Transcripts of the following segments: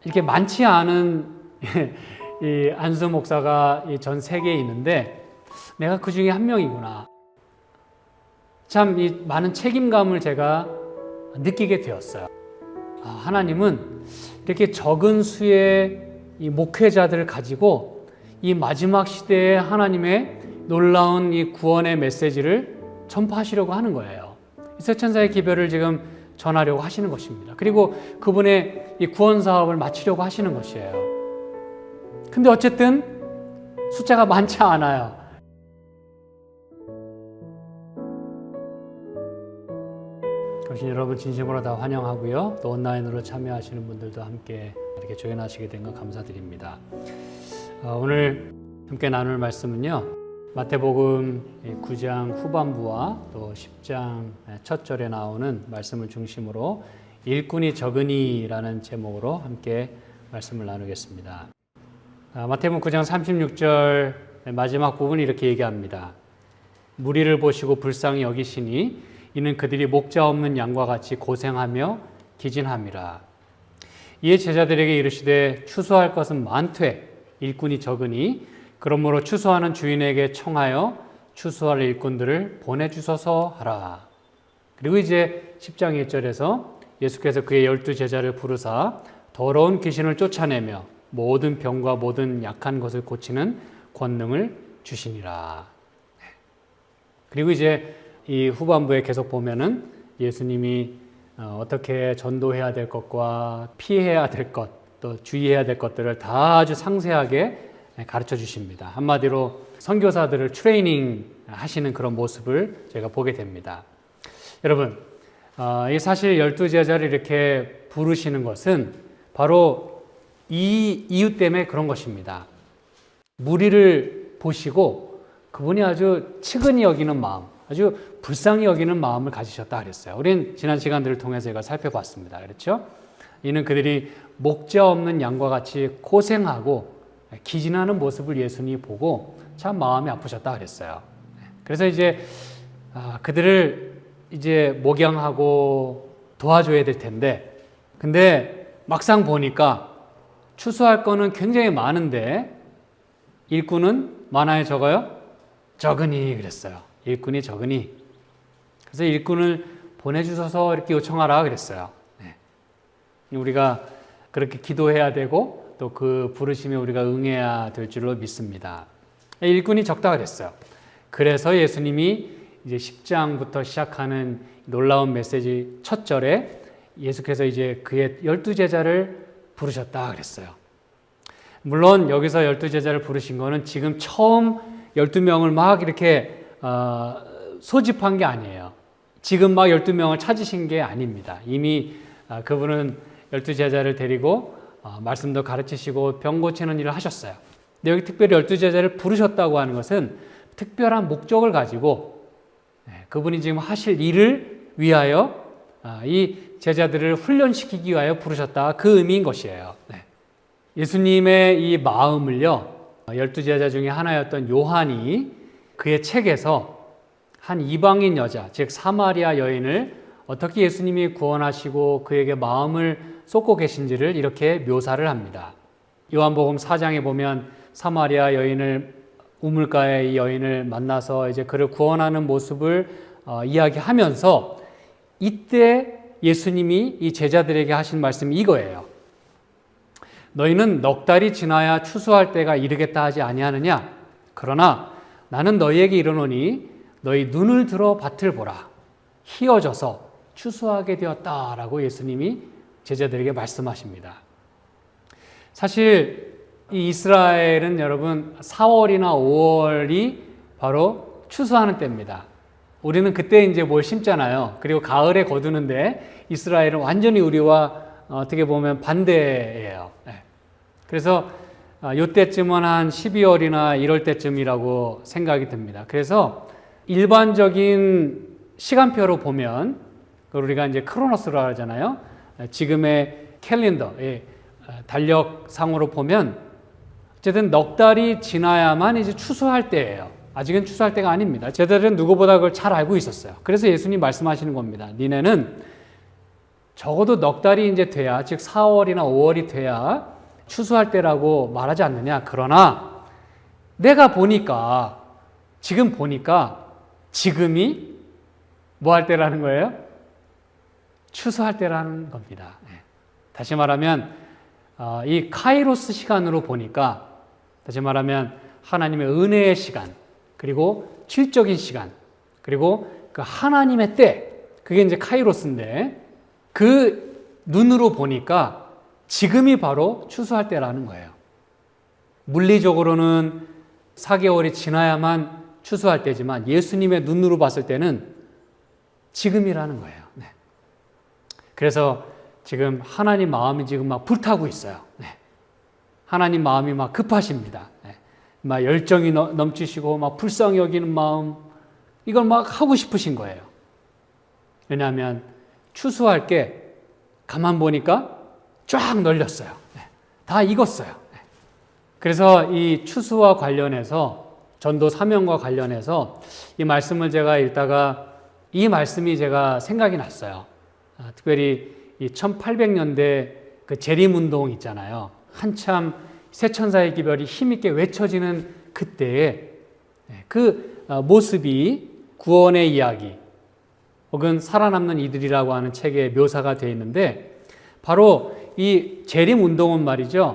이렇게 많지 않은 이 안수 목사가 전 세계에 있는데 내가 그 중에 한 명이구나. 참 이 많은 책임감을 제가 느끼게 되었어요. 하나님은 이렇게 적은 수의 이 목회자들을 가지고 이 마지막 시대에 하나님의 놀라운 이 구원의 메시지를 전파하시려고 하는 거예요. 이세천사의 기별을 지금 전하려고 하시는 것입니다. 그리고 그분의 이 구원 사업을 마치려고 하시는 것이에요. 근데 어쨌든 숫자가 많지 않아요. 그러신 여러분 진심으로 다 환영하고요. 또 온라인으로 참여하시는 분들도 함께 이렇게 조인하시게 된 것 감사드립니다. 오늘 함께 나눌 말씀은요. 마태복음 9장 후반부와 또 10장 첫 절에 나오는 말씀을 중심으로 일꾼이 적으니라는 제목으로 함께 말씀을 나누겠습니다. 마태복음 9장 36절 마지막 부분 이렇게 얘기합니다. 무리를 보시고 불쌍히 여기시니 이는 그들이 목자 없는 양과 같이 고생하며 기진함이라. 이에 제자들에게 이르시되 추수할 것은 많되 일꾼이 적으니 그러므로 추수하는 주인에게 청하여 추수할 일꾼들을 보내주소서 하라. 그리고 이제 10장 1절에서 예수께서 그의 12제자를 부르사 더러운 귀신을 쫓아내며 모든 병과 모든 약한 것을 고치는 권능을 주시니라. 그리고 이제 이 후반부에 계속 보면은 예수님이 어떻게 전도해야 될 것과 피해야 될 것, 또 주의해야 될 것들을 다 아주 상세하게 가르쳐 주십니다. 한마디로 선교사들을 트레이닝 하시는 그런 모습을 제가 보게 됩니다. 여러분, 사실 12제자를 이렇게 부르시는 것은 바로 이 이유 때문에 그런 것입니다. 무리를 보시고 그분이 아주 측은히 여기는 마음, 아주 불쌍히 여기는 마음을 가지셨다 그랬어요. 우린 지난 시간들을 통해서 제가 살펴봤습니다. 그렇죠? 이는 그들이 목자 없는 양과 같이 고생하고 기진하는 모습을 예수님이 보고 참 마음이 아프셨다 그랬어요. 그래서 이제 그들을 이제 목양하고 도와줘야 될 텐데, 근데 막상 보니까 추수할 거는 굉장히 많은데 일꾼은 많아요, 적어요? 적으니 그랬어요. 일꾼이 적으니. 그래서 일꾼을 보내주셔서 이렇게 요청하라 그랬어요. 우리가 그렇게 기도해야 되고 또 그 부르심에 우리가 응해야 될 줄로 믿습니다. 일꾼이 적다 그랬어요. 그래서 예수님이 이제 10장부터 시작하는 놀라운 메시지 첫 절에 예수께서 이제 그의 12제자를 부르셨다 그랬어요. 물론 여기서 12제자를 부르신 거는 지금 처음 12명을 막 이렇게 소집한 게 아니에요. 지금 막 12명을 찾으신 게 아닙니다. 이미 그분은 12제자를 데리고 말씀도 가르치시고 병 고치는 일을 하셨어요. 근데 여기 특별히 12제자를 부르셨다고 하는 것은 특별한 목적을 가지고 그분이 지금 하실 일을 위하여 이 제자들을 훈련시키기 위하여 부르셨다. 그 의미인 것이에요. 예수님의 이 마음을요, 12제자 중에 하나였던 요한이 그의 책에서 한 이방인 여자, 즉 사마리아 여인을 어떻게 예수님이 구원하시고 그에게 마음을 쏟고 계신지를 이렇게 묘사를 합니다. 요한복음 4장에 보면 사마리아 여인을 우물가의 이 여인을 만나서 이제 그를 구원하는 모습을 이야기하면서 이때 예수님이 이 제자들에게 하신 말씀이 이거예요. 너희는 넉 달이 지나야 추수할 때가 이르겠다 하지 아니하느냐? 그러나 나는 너희에게 이르노니 너희 눈을 들어 밭을 보라. 희어져서 추수하게 되었다라고 예수님이 제자들에게 말씀하십니다. 사실 이 이스라엘은 여러분 4월이나 5월이 바로 추수하는 때입니다. 우리는 그때 이제 뭘 심잖아요. 그리고 가을에 거두는데 이스라엘은 완전히 우리와 어떻게 보면 반대예요. 그래서 이때쯤은 한 12월이나 1월 때쯤이라고 생각이 듭니다. 그래서 일반적인 시간표로 보면 우리가 이제 크로노스라고 하잖아요. 지금의 캘린더, 달력상으로 보면 어쨌든 넉 달이 지나야만 이제 추수할 때예요. 아직은 추수할 때가 아닙니다. 제자들은 누구보다 그걸 잘 알고 있었어요. 그래서 예수님 말씀하시는 겁니다. 니네는 적어도 넉 달이 이제 돼야, 즉 4월이나 5월이 돼야 추수할 때라고 말하지 않느냐. 그러나 내가 보니까, 지금 보니까 지금이 뭐 할 때라는 거예요? 추수할 때라는 겁니다. 다시 말하면 이 카이로스 시간으로 보니까, 다시 말하면 하나님의 은혜의 시간, 그리고 질적인 시간, 그리고 그 하나님의 때, 그게 이제 카이로스인데, 그 눈으로 보니까 지금이 바로 추수할 때라는 거예요. 물리적으로는 4개월이 지나야만 추수할 때지만 예수님의 눈으로 봤을 때는 지금이라는 거예요. 네. 그래서 지금 하나님 마음이 지금 막 불타고 있어요. 네. 하나님 마음이 막 급하십니다. 네. 막 열정이 넘치시고 막 불쌍히 여기는 마음, 이걸 막 하고 싶으신 거예요. 왜냐하면 추수할 게 가만 보니까 쫙 널렸어요. 네. 다 익었어요. 네. 그래서 이 추수와 관련해서, 전도 사명과 관련해서 이 말씀을 제가 읽다가 이 말씀이 제가 생각이 났어요. 특별히 이 1800년대 그 재림운동 있잖아요. 한참 새천사의 기별이 힘있게 외쳐지는 그때에 그 모습이 구원의 이야기 혹은 살아남는 이들이라고 하는 책에 묘사가 되어 있는데, 바로 이 재림운동은 말이죠,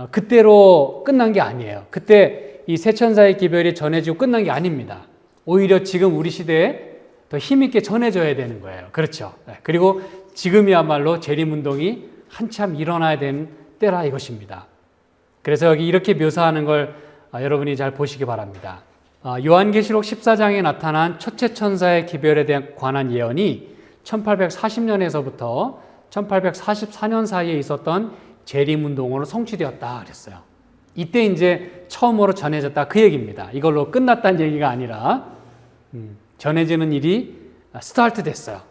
그때로 끝난 게 아니에요. 그때 이 새천사의 기별이 전해지고 끝난 게 아닙니다. 오히려 지금 우리 시대에 더 힘있게 전해져야 되는 거예요. 그렇죠. 그리고 지금이야말로 재림운동이 한참 일어나야 되는 때라 이것입니다. 그래서 여기 이렇게 묘사하는 걸 여러분이 잘 보시기 바랍니다. 요한계시록 14장에 나타난 첫째 천사의 기별에 관한 예언이 1840년에서부터 1844년 사이에 있었던 재림운동으로 성취되었다 그랬어요. 이때 이제 처음으로 전해졌다 그 얘기입니다. 이걸로 끝났다는 얘기가 아니라 전해지는 일이 스타트 됐어요.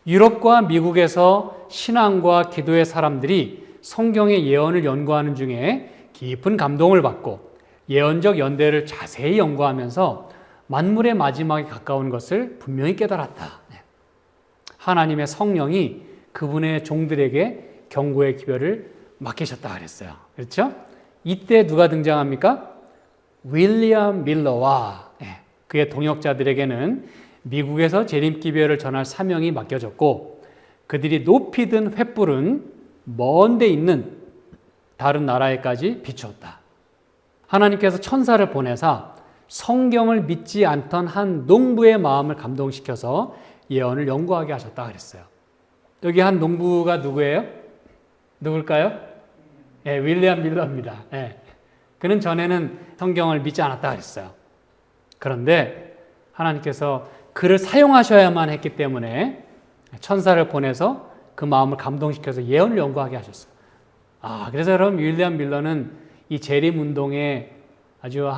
유럽과 미국에서 신앙과 기도의 사람들이 성경의 예언을 연구하는 중에 깊은 감동을 받고 예언적 연대를 자세히 연구하면서 만물의 마지막에 가까운 것을 분명히 깨달았다. 하나님의 성령이 그분의 종들에게 경고의 기별을 맡기셨다 그랬어요. 그렇죠? 이때 누가 등장합니까? 윌리엄 밀러와 그의 동역자들에게는 미국에서 재림기별을 전할 사명이 맡겨졌고, 그들이 높이 든 횃불은 먼 데 있는 다른 나라에까지 비추었다. 하나님께서 천사를 보내사 성경을 믿지 않던 한 농부의 마음을 감동시켜서 예언을 연구하게 하셨다 그랬어요. 여기 한 농부가 누구예요? 누굴까요? 윌리엄 밀러입니다. 그는 전에는 성경을 믿지 않았다 그랬어요. 그런데 하나님께서 그를 사용하셔야만 했기 때문에 천사를 보내서 그 마음을 감동시켜서 예언을 연구하게 하셨어요. 그래서 여러분, 윌리엄 밀러는 이 재림운동의 아주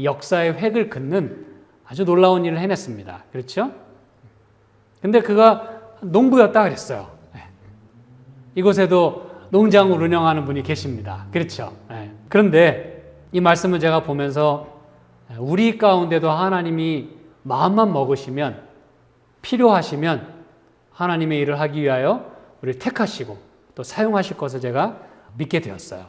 역사의 획을 긋는 아주 놀라운 일을 해냈습니다. 그렇죠? 근데 그가 농부였다 그랬어요. 이곳에도 농장을 운영하는 분이 계십니다. 그렇죠? 그런데 이 말씀을 제가 보면서 우리 가운데도 하나님이 마음만 먹으시면, 필요하시면 하나님의 일을 하기 위하여 우리를 택하시고 또 사용하실 것을 제가 믿게 되었어요.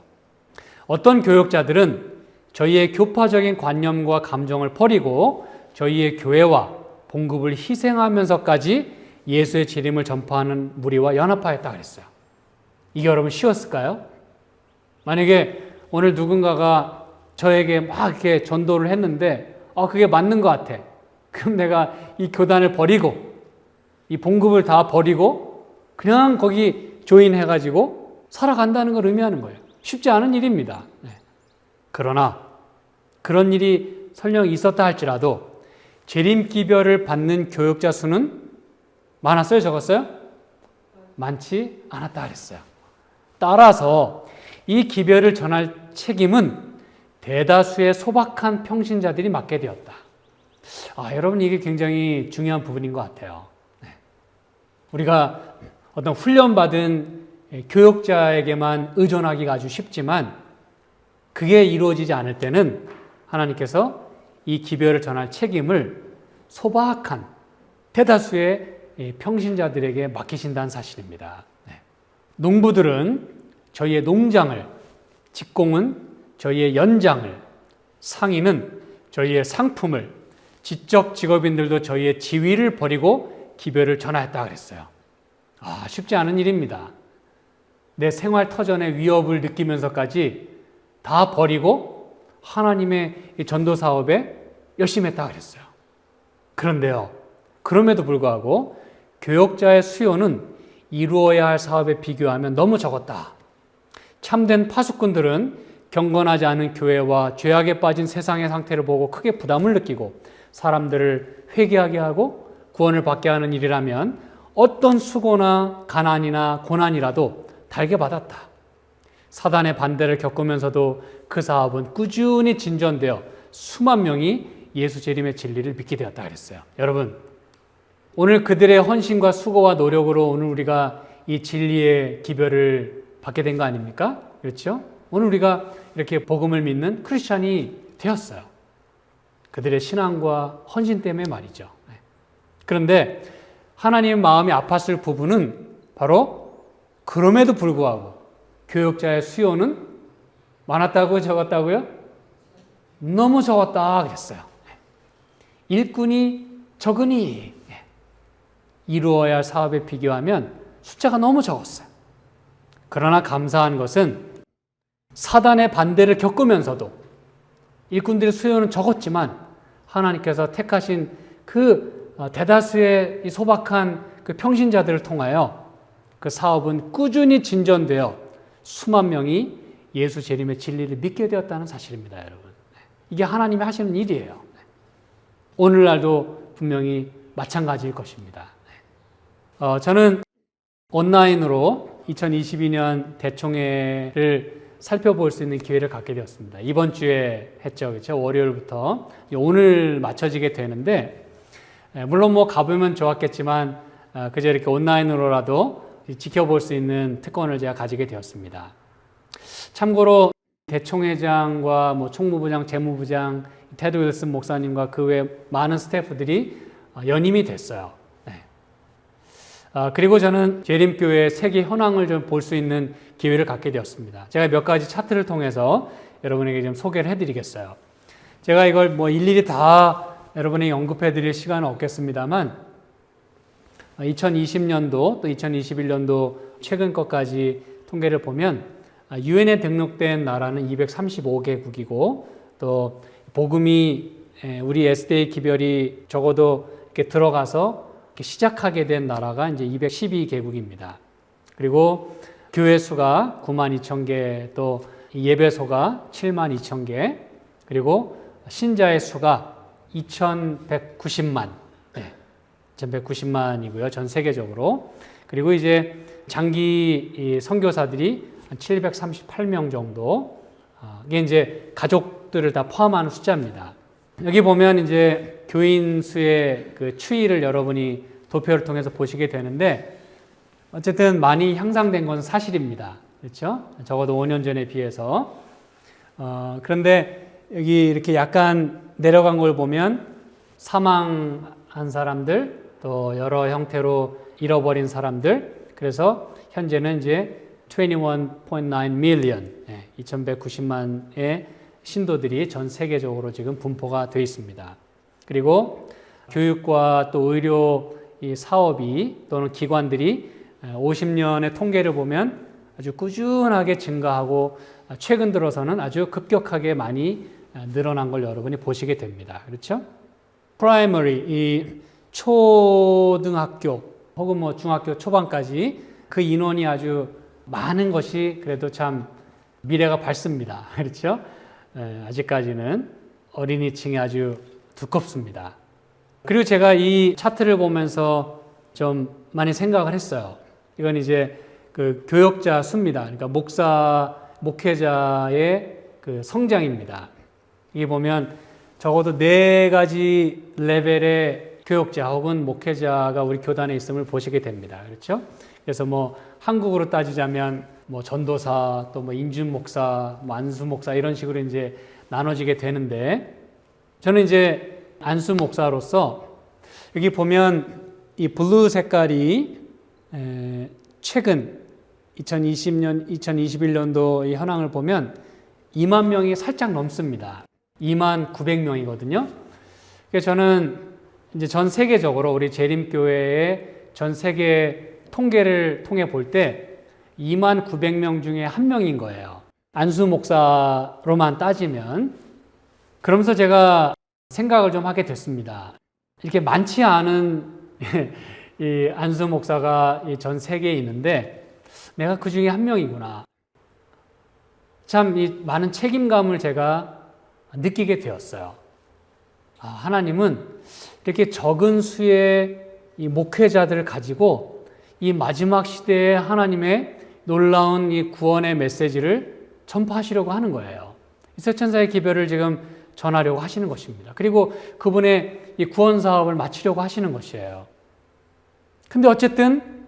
어떤 교역자들은 저희의 교파적인 관념과 감정을 버리고 저희의 교회와 봉급을 희생하면서까지 예수의 재림을 전파하는 무리와 연합하였다 그랬어요. 이게 여러분 쉬웠을까요? 만약에 오늘 누군가가 저에게 막 이렇게 전도를 했는데 그게 맞는 것 같아. 그럼 내가 이 교단을 버리고 이 봉급을 다 버리고 그냥 거기 조인해가지고 살아간다는 걸 의미하는 거예요. 쉽지 않은 일입니다. 그러나 그런 일이 설령 있었다 할지라도 재림기별을 받는 교역자 수는 많았어요? 적었어요? 많지 않았다 그랬어요. 따라서 이 기별을 전할 책임은 대다수의 소박한 평신자들이 맡게 되었다. 여러분, 이게 굉장히 중요한 부분인 것 같아요. 우리가 어떤 훈련받은 교역자에게만 의존하기가 아주 쉽지만 그게 이루어지지 않을 때는 하나님께서 이 기별을 전할 책임을 소박한 대다수의 이 평신자들에게 맡기신다는 사실입니다. 농부들은 저희의 농장을, 직공은 저희의 연장을, 상인은 저희의 상품을, 지적 직업인들도 저희의 지위를 버리고 기별을 전하였다 그랬어요. 쉽지 않은 일입니다. 내 생활 터전의 위협을 느끼면서까지 다 버리고 하나님의 전도 사업에 열심히 했다 그랬어요. 그런데요, 그럼에도 불구하고 교역자의 수요는 이루어야 할 사업에 비교하면 너무 적었다. 참된 파수꾼들은 경건하지 않은 교회와 죄악에 빠진 세상의 상태를 보고 크게 부담을 느끼고 사람들을 회개하게 하고 구원을 받게 하는 일이라면 어떤 수고나 가난이나 고난이라도 달게 받았다. 사단의 반대를 겪으면서도 그 사업은 꾸준히 진전되어 수만 명이 예수 재림의 진리를 믿게 되었다 그랬어요. 여러분, 오늘 그들의 헌신과 수고와 노력으로 오늘 우리가 이 진리의 기별을 받게 된 거 아닙니까? 그렇죠? 오늘 우리가 이렇게 복음을 믿는 크리스찬이 되었어요. 그들의 신앙과 헌신 때문에 말이죠. 그런데 하나님 마음이 아팠을 부분은 바로 그럼에도 불구하고 교역자의 수요는 많았다고 적었다고요? 너무 적었다 그랬어요. 일꾼이 적으니 이루어야 할 사업에 비교하면 숫자가 너무 적었어요. 그러나 감사한 것은 사단의 반대를 겪으면서도 일꾼들의 수요는 적었지만 하나님께서 택하신 그 대다수의 이 소박한 그 평신자들을 통하여 그 사업은 꾸준히 진전되어 수만 명이 예수 재림의 진리를 믿게 되었다는 사실입니다, 여러분. 이게 하나님이 하시는 일이에요. 오늘날도 분명히 마찬가지일 것입니다. 저는 온라인으로 2022년 대총회를 살펴볼 수 있는 기회를 갖게 되었습니다. 이번 주에 했죠. 그렇죠? 월요일부터 오늘 맞춰지게 되는데, 물론 뭐 가보면 좋았겠지만, 그저 이렇게 온라인으로라도 지켜볼 수 있는 특권을 제가 가지게 되었습니다. 참고로 대총회장과 뭐 총무부장, 재무부장, 테드 윌슨 목사님과 그 외 많은 스태프들이 연임이 됐어요. 그리고 저는 재림교회 세계 현황을 좀 볼 수 있는 기회를 갖게 되었습니다. 제가 몇 가지 차트를 통해서 여러분에게 좀 소개를 해드리겠어요. 제가 이걸 뭐 일일이 다 여러분에게 언급해 드릴 시간은 없겠습니다만 2020년도 또 2021년도 최근 것까지 통계를 보면 유엔에 등록된 나라는 235개국이고 또 복음이 우리 SDA 기별이 적어도 이렇게 들어가서 시작하게 된 나라가 이제 212개국입니다. 그리고 교회 수가 92,000개, 또 예배소가 72,000개, 그리고 신자의 수가 2,190만, 2,190만이고요. 전 세계적으로. 그리고 이제 장기 선교사들이 738명 정도. 이게 이제 가족들을 다 포함하는 숫자입니다. 여기 보면 이제 교인 수의 그 추이를 여러분이 도표를 통해서 보시게 되는데 어쨌든 많이 향상된 것은 사실입니다. 그렇죠? 적어도 5년 전에 비해서. 그런데 여기 이렇게 약간 내려간 걸 보면 사망한 사람들, 또 여러 형태로 잃어버린 사람들, 그래서 현재는 이제 21.9 million, 2,190만의 신도들이 전 세계적으로 지금 분포가 되어 있습니다. 그리고 교육과 또 의료 이 사업이 또는 기관들이 50년의 통계를 보면 아주 꾸준하게 증가하고 최근 들어서는 아주 급격하게 많이 늘어난 걸 여러분이 보시게 됩니다. 그렇죠? 프라이머리, 이 초등학교 혹은 뭐 중학교 초반까지 그 인원이 아주 많은 것이 그래도 참 미래가 밝습니다. 그렇죠? 아직까지는 어린이층이 아주 두껍습니다. 그리고 제가 이 차트를 보면서 좀 많이 생각을 했어요. 이건 이제 그 교역자 수입니다. 그러니까 목회자의 그 성장입니다. 이게 보면 적어도 4가지 레벨의 교역자 혹은 목회자가 우리 교단에 있음을 보시게 됩니다. 그렇죠? 그래서 뭐 한국으로 따지자면 뭐 전도사, 또 뭐 인준 목사, 뭐 안수 목사 이런 식으로 이제 나눠지게 되는데 저는 이제 안수 목사로서 여기 보면 이 블루 색깔이 최근 2020년, 2021년도 이 현황을 보면 2만 명이 살짝 넘습니다. 2만 900명이거든요. 그래서 저는 이제 전 세계적으로 우리 재림교회의 전 세계 통계를 통해 볼 때 2만 900명 중에 한 명인 거예요. 안수 목사로만 따지면. 그러면서 제가 생각을 좀 하게 됐습니다. 이렇게 많지 않은 이 안수 목사가 전 세계에 있는데 내가 그 중에 한 명이구나. 참 이 많은 책임감을 제가 느끼게 되었어요. 하나님은 이렇게 적은 수의 이 목회자들을 가지고 이 마지막 시대에 하나님의 놀라운 이 구원의 메시지를 전파하시려고 하는 거예요. 세천사의 기별을 지금 전하려고 하시는 것입니다. 그리고 그분의 이 구원 사업을 마치려고 하시는 것이에요. 근데 어쨌든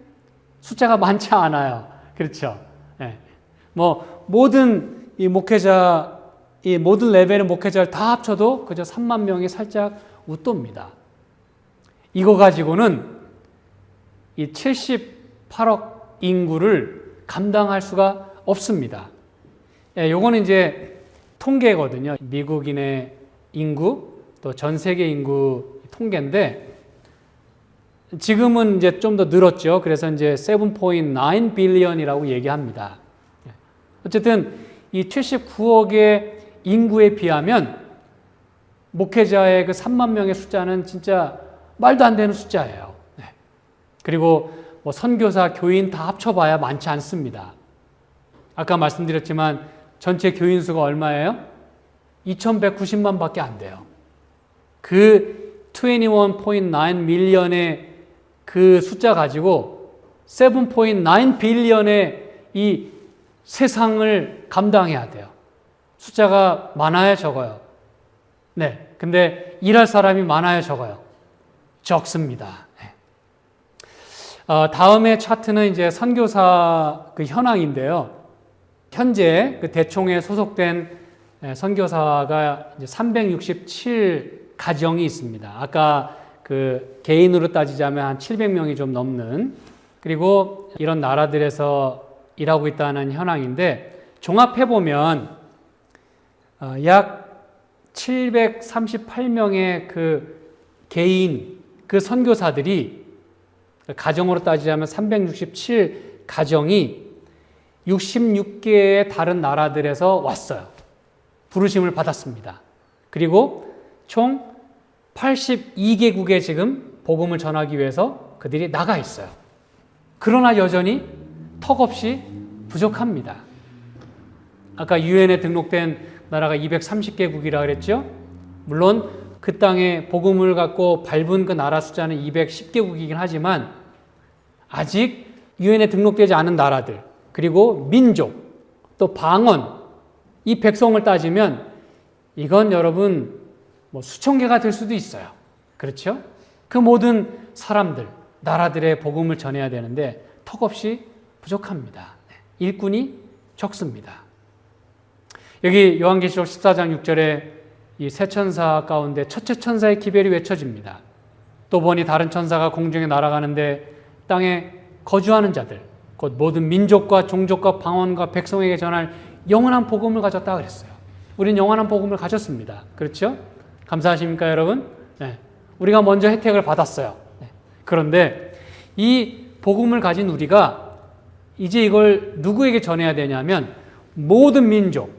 숫자가 많지 않아요. 그렇죠? 네. 모든 이 목회자, 이 모든 레벨의 목회자를 다 합쳐도 그저 3만 명이 살짝 웃돕니다. 이거 가지고는 이 78억 인구를 감당할 수가 없습니다. 요거는 이제 통계거든요. 미국인의 인구, 또 전 세계 인구 통계인데, 지금은 이제 좀 더 늘었죠. 그래서 이제 7.9 빌리언이라고 얘기합니다. 어쨌든 이 79억의 인구에 비하면 목회자의 그 3만 명의 숫자는 진짜 말도 안 되는 숫자예요. 그리고 선교사, 교인 다 합쳐봐야 많지 않습니다. 아까 말씀드렸지만 전체 교인 수가 얼마예요? 2,190만 밖에 안 돼요. 그 21.9 밀리언의 그 숫자 가지고 7.9 빌리언의 이 세상을 감당해야 돼요. 숫자가 많아요, 적어요? 네. 근데 일할 사람이 많아요, 적어요? 적습니다. 다음의 차트는 이제 선교사 그 현황인데요. 현재 그 대총에 소속된 선교사가 이제 367 가정이 있습니다. 아까 그 개인으로 따지자면 한 700명이 좀 넘는, 그리고 이런 나라들에서 일하고 있다는 현황인데, 종합해 보면 약 738명의 그 개인 그 선교사들이, 가정으로 따지자면 367 가정이 66개의 다른 나라들에서 왔어요. 부르심을 받았습니다. 그리고 총 82개국에 지금 복음을 전하기 위해서 그들이 나가 있어요. 그러나 여전히 턱없이 부족합니다. 아까 유엔에 등록된 나라가 230개국이라 그랬죠? 물론 그 땅에 복음을 갖고 밟은 그 나라 숫자는 210개국이긴 하지만 아직 유엔에 등록되지 않은 나라들, 그리고 민족, 또 방언, 이 백성을 따지면 이건 여러분 수천 개가 될 수도 있어요. 그렇죠? 그 모든 사람들, 나라들의 복음을 전해야 되는데 턱없이 부족합니다. 일꾼이 적습니다. 여기 요한계시록 14장 6절에 이 세 천사 가운데 첫째 천사의 기별이 외쳐집니다. 또 보니 다른 천사가 공중에 날아가는데 땅에 거주하는 자들, 곧 모든 민족과 종족과 방언과 백성에게 전할 영원한 복음을 가졌다 그랬어요. 우리는 영원한 복음을 가졌습니다. 그렇죠? 감사하십니까, 여러분? 네. 우리가 먼저 혜택을 받았어요. 네. 그런데 이 복음을 가진 우리가 이제 이걸 누구에게 전해야 되냐면 모든 민족,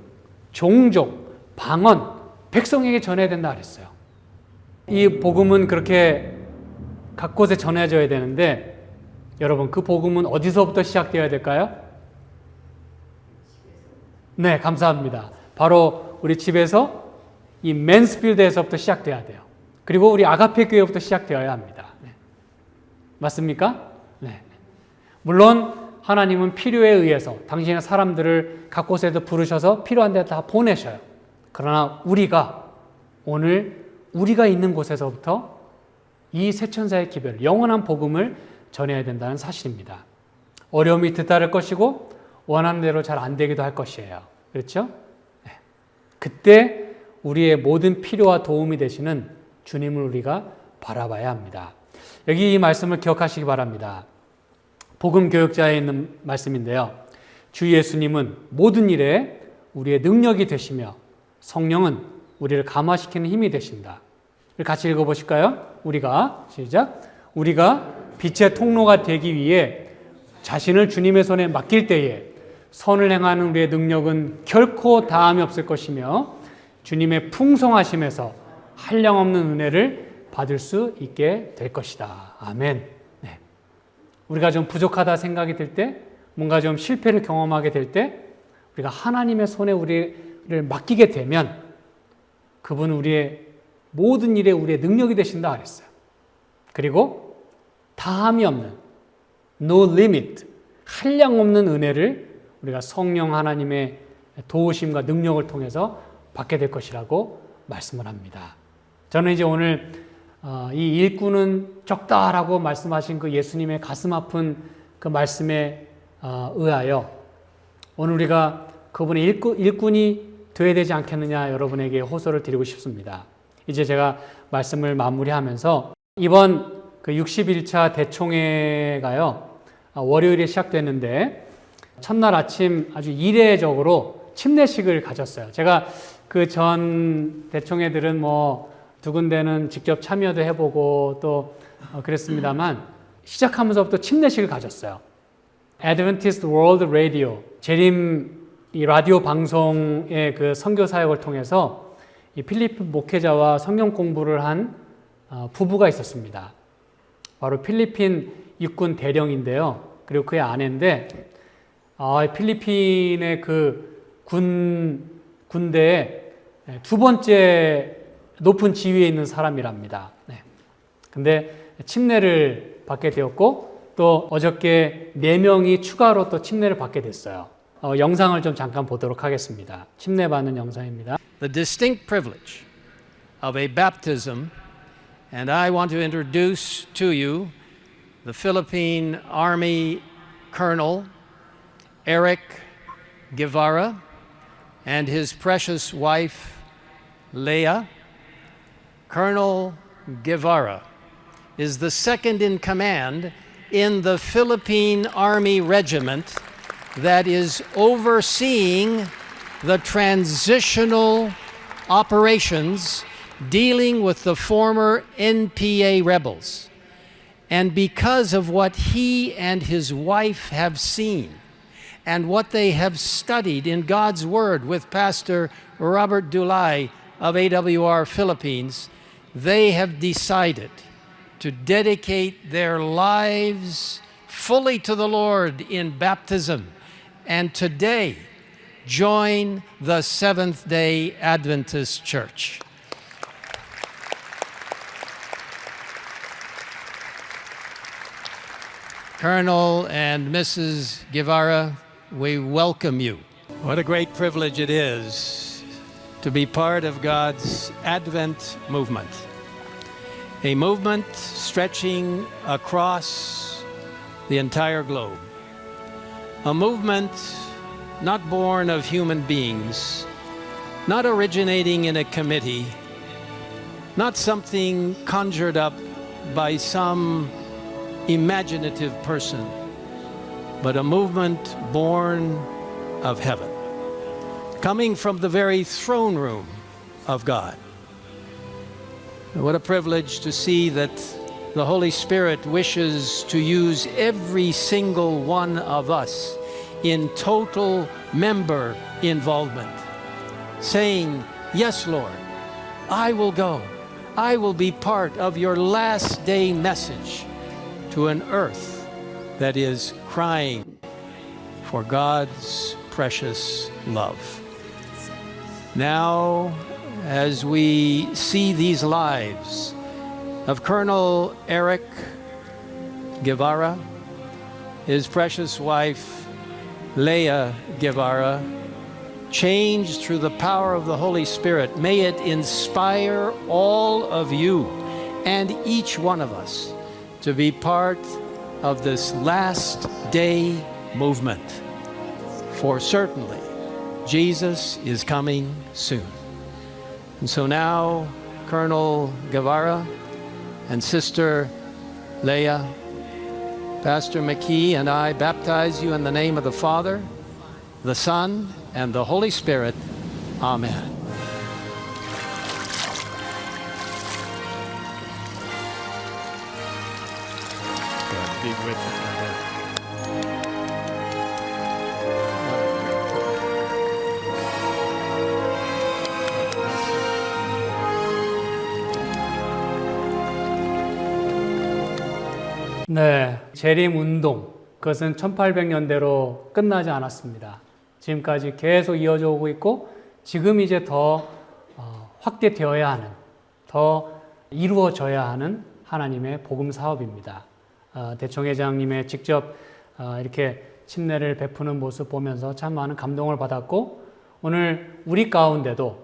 종족, 방언, 백성에게 전해야 된다 그랬어요. 이 복음은 그렇게 각 곳에 전해져야 되는데 여러분, 그 복음은 어디서부터 시작되어야 될까요? 네, 감사합니다. 바로 우리 집에서 이 맨스필드에서부터 시작돼야 돼요. 그리고 우리 아가페 교회부터 시작되어야 합니다. 네. 맞습니까? 네. 물론 하나님은 필요에 의해서 당신의 사람들을 각 곳에도 부르셔서 필요한 데 다 보내셔요. 그러나 우리가 오늘 우리가 있는 곳에서부터 이 세 천사의 기별, 영원한 복음을 전해야 된다는 사실입니다. 어려움이 뒤따를 것이고 원하는 대로 잘 안 되기도 할 것이에요. 그렇죠? 네. 그때 우리의 모든 필요와 도움이 되시는 주님을 우리가 바라봐야 합니다. 여기 이 말씀을 기억하시기 바랍니다. 복음 교역자에 있는 말씀인데요. 주 예수님은 모든 일에 우리의 능력이 되시며 성령은 우리를 감화시키는 힘이 되신다. 같이 읽어보실까요? 시작. 우리가 빛의 통로가 되기 위해 자신을 주님의 손에 맡길 때에 선을 행하는 우리의 능력은 결코 다함이 없을 것이며 주님의 풍성하심에서 한량없는 은혜를 받을 수 있게 될 것이다. 아멘. 네. 우리가 좀 부족하다 생각이 들 때, 뭔가 좀 실패를 경험하게 될 때, 우리가 하나님의 손에 우리를 맡기게 되면 그분은 우리의 모든 일에 우리의 능력이 되신다 그랬어요. 그리고 다함이 없는 no limit, 한량 없는 은혜를 우리가 성령 하나님의 도우심과 능력을 통해서 받게 될 것이라고 말씀을 합니다. 저는 이제 오늘 이 일꾼은 적다라고 말씀하신 그 예수님의 가슴 아픈 그 말씀에 의하여 오늘 우리가 그분의 일꾼이 되어야 되지 않겠느냐 여러분에게 호소를 드리고 싶습니다. 이제 제가 말씀을 마무리하면서 이번 그 61차 대총회가요, 월요일에 시작됐는데 첫날 아침 아주 이례적으로 침례식을 가졌어요. 제가 그 전 대총회들은 두 군데는 직접 참여도 해보고 또 그랬습니다만 시작하면서부터 침례식을 가졌어요. Adventist World Radio, 재림 이 라디오 방송의 그 선교 사역을 통해서 이 필리핀 목회자와 성경 공부를 한 부부가 있었습니다. 바로 필리핀 육군 대령인데요. 그리고 그의 아내인데, 필리핀의 그 군대에 두 번째 높은 지위에 있는 사람이랍니다. 네. 근데 침례를 받게 되었고, 또 어저께 4명이 추가로 또 침례를 받게 됐어요. 영상을 좀 잠깐 보도록 하겠습니다. 침례 받는 영상입니다. The distinct privilege of a baptism, and I want to introduce to you the Philippine Army Colonel Eric Guevara and his precious wife Leah. Colonel Guevara is the second in command in the Philippine Army Regiment that is overseeing the transitional operations dealing with the former NPA rebels. And because of what he and his wife have seen and what they have studied in God's Word with Pastor Robert Dulay of AWR Philippines, they have decided to dedicate their lives fully to the Lord in baptism, and today join the Seventh-day Adventist Church. Colonel and Mrs. Guevara, we welcome you. What a great privilege it is to be part of God's Advent movement, a movement stretching across the entire globe, a movement not born of human beings, not originating in a committee, not something conjured up by some imaginative person, but a movement born of heaven, coming from the very throne room of God. What a privilege to see that the Holy Spirit wishes to use every single one of us in total member involvement, saying, "Yes, Lord, I will go. I will be part of your last day message to an earth that is crying for God's precious love." Now, as we see these lives of Colonel Eric Guevara, his precious wife Leah Guevara, changed through the power of the Holy Spirit, may it inspire all of you and each one of us to be part of this last day movement. For certainly, Jesus is coming soon. And so now, Colonel Guevara and Sister Leah, Pastor McKee and I baptize you in the name of the Father, the Son, and the Holy Spirit. Amen. God be with you, brother. 네, 재림 운동, 그것은 1800년대로 끝나지 않았습니다. 지금까지 계속 이어져 오고 있고, 지금 이제 더 확대되어야 하는, 더 이루어져야 하는 하나님의 복음 사업입니다. 대총회장님의 직접 이렇게 침례를 베푸는 모습 보면서 참 많은 감동을 받았고, 오늘 우리 가운데도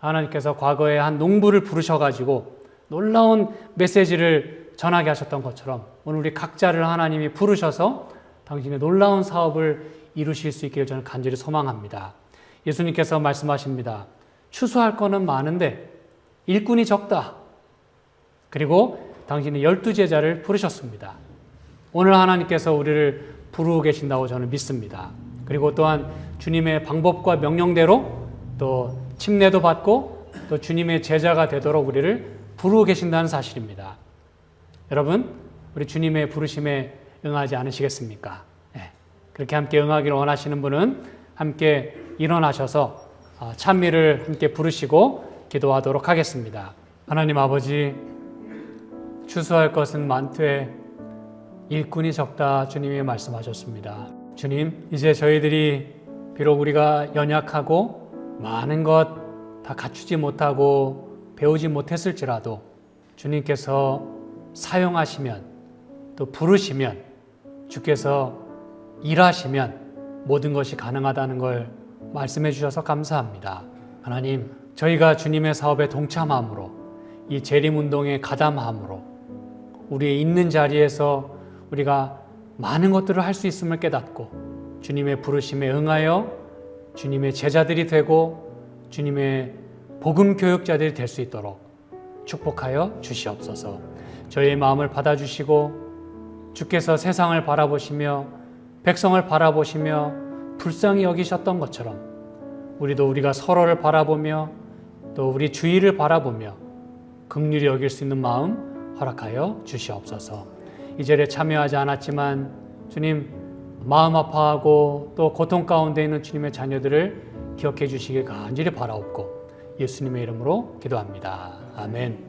하나님께서 과거에 한 농부를 부르셔가지고 놀라운 메시지를 전하게 하셨던 것처럼 오늘 우리 각자를 하나님이 부르셔서 당신의 놀라운 사업을 이루실 수 있기를 저는 간절히 소망합니다. 예수님께서 말씀하십니다. 추수할 거는 많은데 일꾼이 적다. 그리고 당신이 12제자를 부르셨습니다. 오늘 하나님께서 우리를 부르고 계신다고 저는 믿습니다. 그리고 또한 주님의 방법과 명령대로 또 침례도 받고 또 주님의 제자가 되도록 우리를 부르고 계신다는 사실입니다. 여러분, 우리 주님의 부르심에 응하지 않으시겠습니까? 네. 그렇게 함께 응하기를 원하시는 분은 함께 일어나셔서 찬미를 함께 부르시고 기도하도록 하겠습니다. 하나님 아버지, 추수할 것은 많되 일꾼이 적다 주님이 말씀하셨습니다. 주님, 이제 저희들이 비록 우리가 연약하고 많은 것 다 갖추지 못하고 배우지 못했을지라도 주님께서 사용하시면 또 부르시면 주께서 일하시면 모든 것이 가능하다는 걸 말씀해 주셔서 감사합니다. 하나님, 저희가 주님의 사업에 동참함으로 이 재림운동에 가담함으로 우리의 있는 자리에서 우리가 많은 것들을 할 수 있음을 깨닫고 주님의 부르심에 응하여 주님의 제자들이 되고 주님의 복음 교육자들이 될 수 있도록 축복하여 주시옵소서. 저희의 마음을 받아주시고 주께서 세상을 바라보시며 백성을 바라보시며 불쌍히 여기셨던 것처럼 우리가 서로를 바라보며 또 우리 주위를 바라보며 긍휼히 여길 수 있는 마음 허락하여 주시옵소서. 이 절에 참여하지 않았지만 주님 마음 아파하고 또 고통 가운데 있는 주님의 자녀들을 기억해 주시길 간절히 바라옵고 예수님의 이름으로 기도합니다. 아멘.